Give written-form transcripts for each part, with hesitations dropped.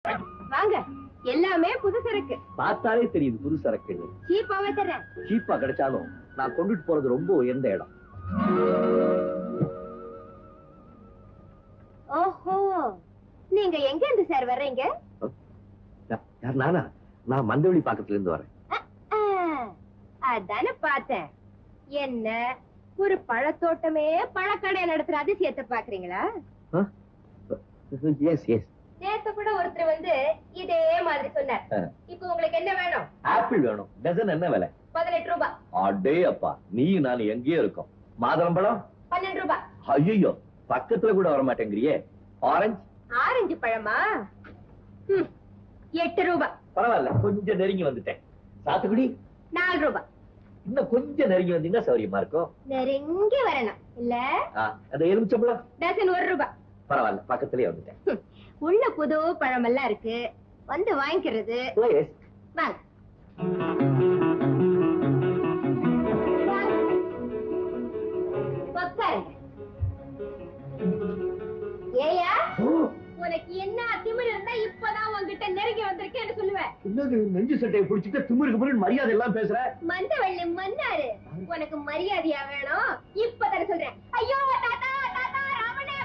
வாங்க, எல்லாமே புது சரக்கு. பார்த்தாலே தெரியுது புது சரக்கு. சீப்பாவே தரேன். சீப்பா கிடைச்சாலும் நான் கொண்டுட்டு போறது ரொம்ப உயர்ந்த இடம். ஓஹோ, நீங்க எங்க இருந்து சார் வர்றீங்க? யார் நானா? நான் மந்தவெளி பக்கத்துல இருந்து வரேன். அதானே பார்த்தேன். என்ன ஒரு பழத்தோட்டமே பழக்கடை நடத்துற அதிசயத்தை பாக்குறீங்களா? Yes yes. நேத்து கூட ஒருத்தர் வந்து இதே மாதிரி சொன்னார். இப்போ உங்களுக்கு என்ன வேணும்? ஆப்பிள் வேணும். டசன் என்ன விலை? 18 ரூபாய். அடே அப்பா, நீ நான் எங்கேயோ இருக்கோம். மாதுளம்பழம் 12 ரூபாய். ஐயோ, பக்கத்துல கூட வர மாட்டேங்கிறியே. ஆரஞ்சு? ஆரஞ்சு பழமா? 8 ரூபாய். பரவாயில்ல, கொஞ்சம் நெருங்கி வந்துட்டேன். சாத்துக்குடி 4 ரூபாய். இன்னும் கொஞ்சம் நெருங்கி வந்தீங்கன்னா சௌரியமா இருக்கும். நெருங்கி வரணும் இல்ல? அந்த எலுமிச்சம்பழம் டசன் 1 ரூபாய். பரவாயில்ல, பக்கத்துலயே வந்துட்டேன். உள்ள புது பழம் எல்லாம் இருக்கு, வந்து வாங்கிக்கிறது. வாங்க. ஏயா, உனக்கு என்ன திமிரு இருந்தா இப்பதான் உங்ககிட்ட நெருங்கி வந்திருக்கேன்னு சொல்லுவேன். என்னது நெஞ்சு சட்டையை பிடிச்சிட்டு திமிருக்கு பிறகு மரியாதை எல்லாம் பேசுற? மந்தவள்ளி மன்னாரு, உனக்கு மரியாதையா வேணும் இப்பதானே சொல்றேன். ஐயோ தாத்தா தாத்தா, ராமனே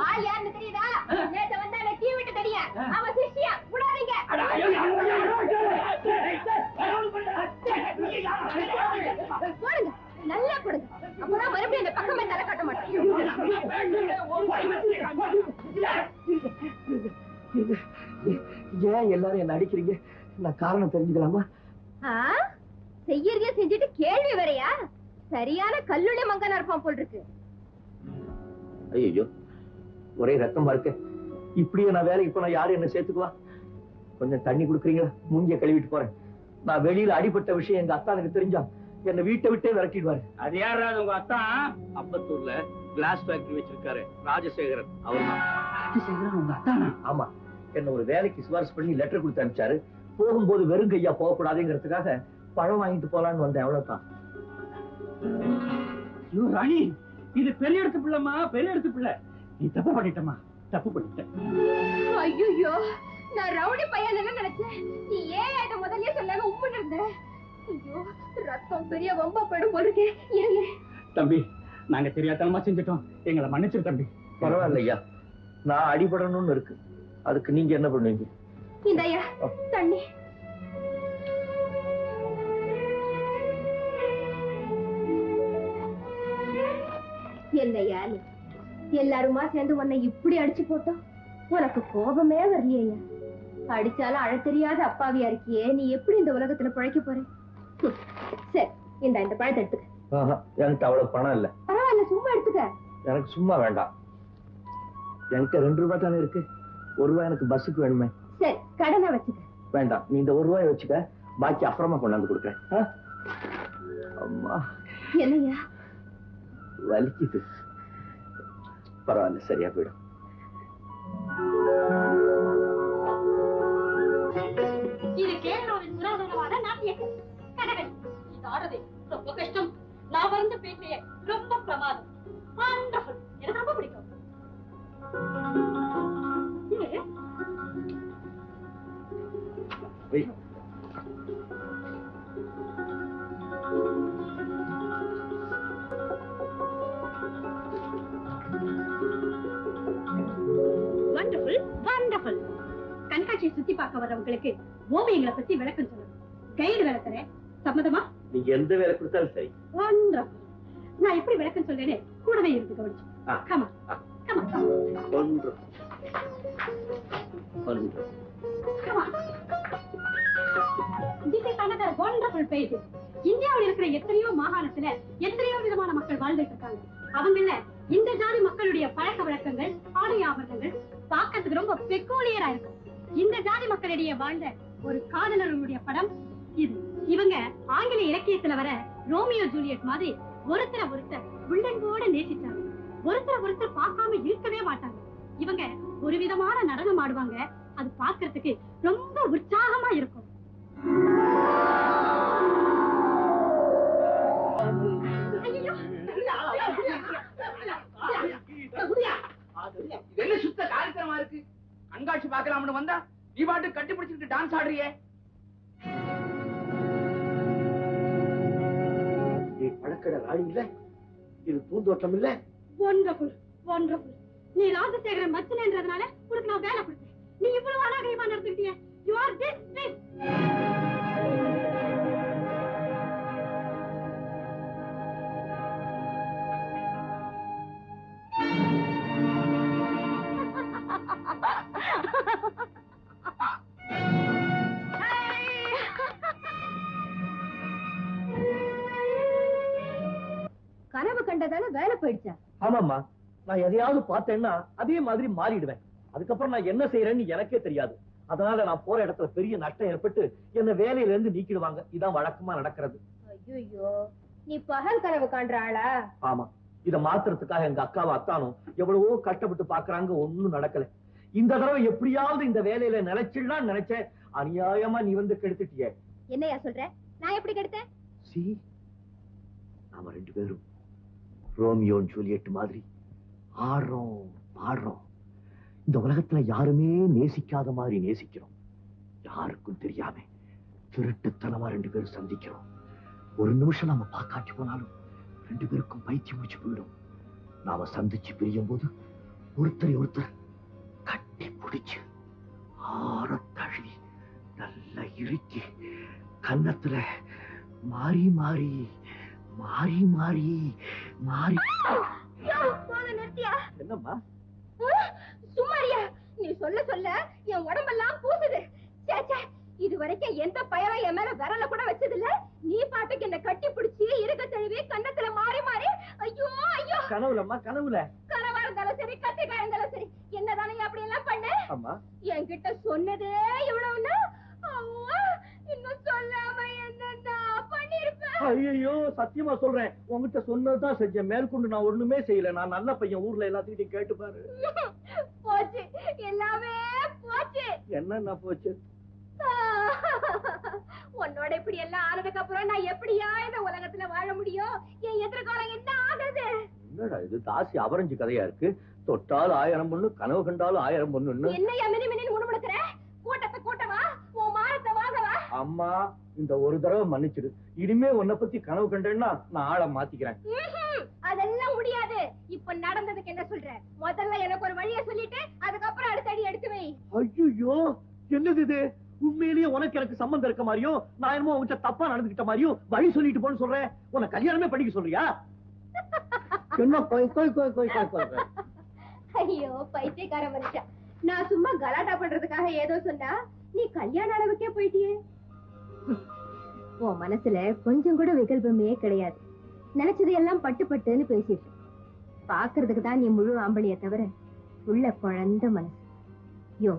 ஆள் யாருன்னு தெரியுதா? நேத்து வந்தானே தீ விட்டு தெரியா, அவன் சிஷ்யா. விடாதீங்க. போடுங்க, நல்லா போடுங்க. அப்பதான் மறுபடியும் இந்த பக்கமே தலை காட்ட மாட்டேன். ஏன் எல்லாரும் என்ன அடிக்கிறீங்க? நான் காரணம் தெரிஞ்சுக்கலாமா? செய்யறதே செஞ்சுட்டு கேள்வி வரையா? சரியான கல்லுளி மங்கனா இருப்பான் போல் இருக்கு. ஐயோ, ஒரே ரத்தமா இருக்கு. இப்படியே நான் வேலைக்கு போனா யாரும் என்ன சேர்த்துக்குவா? கொஞ்சம் தண்ணி குடுக்குறீங்களா? மூஞ்சிய கழுவிட்டு போறேன். நான் வெளியில அடிபட்ட விஷயம் எங்க அத்தானுக்கு தெரிஞ்சா என்ன வீட்டை விட்டே விரட்டிடுவாரு. அது யாரா உங்க அத்தா? அப்பத்தூர்ல கிளாஸ் ஃபேக்டரி வச்சிருக்காரு ராஜசேகரன். அவர்தான். ராஜசேகரன் உங்க அத்தானா? ஆமா, என்ன ஒரு வேலைக்கு சிபாரிசு பண்ணி லெட்டர் கொடுத்து அனுப்பிச்சாரு. போகும்போது வெறும் கையா போகக்கூடாதுங்கிறதுக்காக பழம் வாங்கிட்டு போலான்னு வந்தேன், அவ்வளவுதான். ராணி, இது பெரிய இடத்து பிள்ளைமா, பெரிய இடத்து பிள்ளை. நீ தப்பு பண்ணிட்டமா, தப்பு பண்ணிட்ட. ஐயோ, நான் ரவுடி பையன் நினைச்சேன். நீ ஏன் இதை முதல்ல சொல்லாம உப்புன்னு இருந்த? ஐயோ, ரத்தம் பெரிய வம்பா போயிடும் போல இருக்கே. தம்பி, நாங்க தெரியாதனமா செஞ்சுட்டோம், எங்களை மன்னிச்சிரு தம்பி. பரவாயில்லையா, நான் அடிபடணும்னு இருக்கு. அதுக்கு நீங்க என்ன பண்ணுவீங்க? இந்தயா தண்ணி. என்னையா எல்லாருமா சேர்ந்து உன்னை இப்படி அடிச்சு போட்டோம். உனக்கு கோபமே வரலையா? அடிச்சாலும் அழ தெரியாத அப்பாவியா இருக்கியே, நீ எப்படி இந்த உலகத்துல பிழைக்க போற? சரி, இந்த பழத்தை எடுத்துக்க. என்கிட்ட அவ்வளவு பணம் இல்ல. பரவாயில்ல, சும்மா எடுத்துக்க. எனக்கு சும்மா வேண்டாம். என்கிட்ட 2 ரூபாய் தானே இருக்கு. 1 ரூபாய் எனக்கு பஸ்ஸுக்கு வேணுமே. சரி, கடனா வச்சுக்க. வேண்டாம், நீ இந்த 1 ரூபாய் வச்சுக்க, பாக்கி அப்புறமா கொண்டாந்து கொடுக்குறேன். அம்மா, என்னையா வலிக்குது. பரவாயில்ல, சரியா போயிடும். இது கேரளாவின் புராதனமான நாட்டிய கடகை. இது ஆடுறது ரொம்ப கஷ்டம். நான் வந்து பேசிய ரொம்ப பிரமாதம். எனக்கு ரொம்ப பிடிக்கும். Wonderful, wonderful. கண்காட்சியை சுத்தி பார்க்க வரவங்களுக்கு ஓவியங்களை பத்தி விளக்கம் சொல்லணும். கைடு வேலை தரேன், சம்மதமா? நீங்க எந்த வேலை கொடுத்தாலும் சரி. வண்டர்ஃபுல். நான் எப்படி விளக்கம் சொல்றேனே கூடவே இருந்து கவனிச்சு. கமா கமா ஒன்று ஒன்று. This is another wonderful page. இந்தியாவில் இருக்கிற எத்தனையோ மாகாணத்துல எத்தனையோ விதமான மக்கள் வாழ்ந்துட்டு இருக்காங்க. அவங்கள இந்த ஜாதி மக்களுடைய பழக்க வழக்கங்கள், ஆடை ஆபரணங்கள் பார்க்கறதுக்கு ரொம்ப பெக்கூலியரா இருக்கும். இந்த ஜாதி மக்களிடையே வாழ்ந்த ஒரு காதலர்களுடைய படம் இது. இவங்க ஆங்கில இலக்கியத்துல வர ரோமியோ ஜூலியட் மாதிரி ஒருத்தர ஒருத்தர் உள்ளன்போட நேசிச்சாங்க. ஒருத்தர பார்க்காம இருக்கவே மாட்டாங்க. இவங்க ஒரு விதமான நடனம் ஆடுவாங்க. அது பார்க்கறதுக்கு ரொம்ப உற்சாகமா இருக்கும். இது என்ன சுத்த காரியத்தனமா இருக்கு? கண்காட்சி பார்க்கலாம்னு வந்தா நீ பாட்டு கட்டி பிடிச்சிட்டு டான்ஸ் ஆடுறியே. பழக்கடை ராணி இல்ல, இது பூந்தோட்டம் இல்ல. Wonderful wonderful. நீ ராஜசேகரன் மச்சனன்றதுனால உனக்கு நான் வேலை கொடுத்தேன். நீ இவ்வளவு அநாகரிகமா நடந்துக்கிட்டியே. You are dismissed. கனவு கண்டதால வேலை போயிடுச்சா? ஆமாம்மா, நான் எதையாவது பார்த்தேன்னா அதே மாதிரி மாறிடுவேன். அதுக்கப்புறம் நான் என்ன செய்யறேன்னு எனக்கே தெரியாது. அதனால நான் போற இடத்துல பெரிய நஷ்டம் ஏற்பட்டு என்ன வேலையில இருந்து நீக்கிடுவாங்க. இதான் வழக்கமா நடக்கிறது. ஐயோ, நீ பகல் கனவு காண்ற ஆளா? ஆமா, இத மாத்துறதுக்காக எங்க அக்காவை அத்தானும் எவ்வளவோ கஷ்டப்பட்டு பாக்குறாங்க, ஒண்ணும் நடக்கல. இந்த தடவை எப்படியாவது இந்த வேலையில நினைச்சிடலாம் நினைச்சேன். அநியாயமா நீ வந்து கெடுத்துட்டிய. என்னையா சொல்ற? நான் எப்படி கெடுத்தேன்? நாம ரெண்டு பேரும் ரோமியோ ஜூலியட் மாதிரி ஆடுறோம் பாடுறோம். இந்த உலகத்துல யாருமே நேசிக்காத மாதிரி நேசிக்கிறோம். யாருக்கும் தெரியாம திருட்டுத்தனமா ரெண்டு பேரும் சந்திக்கிறோம். ஒரு நிமிஷம் நாம பாக்காட்டி போனாலும் ரெண்டு பேருக்கும் பைத்தியம் முடிச்சு போயிடும். நாம சந்திச்சு பிரியும் போது ஒருத்தரை ஒருத்தர் கட்டி பிடிச்சு ஆற தழுவி நல்லா இறுக்கி கன்னத்துல மாறி மாறி மாறி மாறி மாறி. நிறுத்தியா? என்னம்மா? சும்மாரியா? நீ சொல்ல சொல்ல என் உடம்பெல்லாம் பூசுது. இது வரைக்கும் எந்த பயனும் என் மேல விரல கூட வச்சதில்ல. நீ பாட்டுக்கு என்ன கட்டி பிடிச்சி இருக்க தழுவி கன்னத்துல மாறி மாறி. ஐயோ ஐயோ. கனவுலம்மா, கனவுல. கனவா இருந்தாலும் சரி, கத்திக்கா இருந்தாலும் சரி, என்னதானே அப்படி எல்லாம் பண்ண? அம்மா, என்கிட்ட சொன்னதே இவ்வளவுன்னா இன்னும் சொல்லாம என்னன்னா பண்ணிருப்பேன். ஐயோ, சத்தியமா சொல்றேன், உங்ககிட்ட சொன்னதுதான் செஞ்சேன். மேற்கொண்டு நான் ஒண்ணுமே செய்யல. நான் நல்ல பையன். ஊர்ல எல்லாத்துக்கிட்டையும் கேட்டு பாரு. போச்சு, எல்லாமே போச்சு. என்ன போச்சு? உன்னோட இப்படி எல்லாம் ஆனதுக்கு அப்புறம் நான் எப்படியா இந்த உலகத்துல வாழ முடியும்? என் எதிர்காலம் என்ன ஆகுது? என்னடா இது தாசி அவரஞ்சு கதையா இருக்கு. தொட்டால் 1000 பொண்ணு, கனவு கண்டாலும் 1000 பொண்ணு. என்னையா மினி மினின்னு முணுமுணுக்கிற? கூட்டத்தை கூட்டவா? உன் மானத்தை வாங்கவா? அம்மா, இந்த ஒரு தடவை மன்னிச்சிடு. இனிமே உன்னை பத்தி கனவு கண்டேன்னா நான் ஆளை மாத்திக்கிறேன். அதெல்லாம் முடியாது. இப்ப நடந்ததுக்கு என்ன சொல்ற? முதல்ல எனக்கு ஒரு வழியை சொல்லிட்டு அதுக்கப்புறம் அடுத்த அடி எடுத்து வை. ஐயோ, என்னது இது? உண்மையிலேயே உனக்கு எனக்கு சம்பந்தம் இருக்க மாதிரியும் நான் என்னமோ உன்கிட்ட தப்பா நடந்துகிட்ட மாதிரியும் வழி சொல்லிட்டு போன்னு சொல்றேன். உன்னை கல்யாணமே பண்ணிக்க சொல்றியா? என்ன கோய் கோய் கோய் கோய் கோய். ஐயோ பைத்தியக்கார மனுஷன். நான் சும்மா கலாட்டா பண்றதுக்காக ஏதோ சொன்னா நீ கல்யாண அளவுக்கே போயிட்டியே. உன் மனசுல கொஞ்சம் கூட விகல்பமே கிடையாது. நினைச்சது எல்லாம் பட்டு பட்டுன்னு பேசிட்டு பாக்குறதுக்கு தான் நீ முழு ஆம்பளைய தவிர உள்ள குழந்த மனசு. யோ,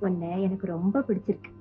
உன்னை எனக்கு ரொம்ப பிடிச்சிருக்கு.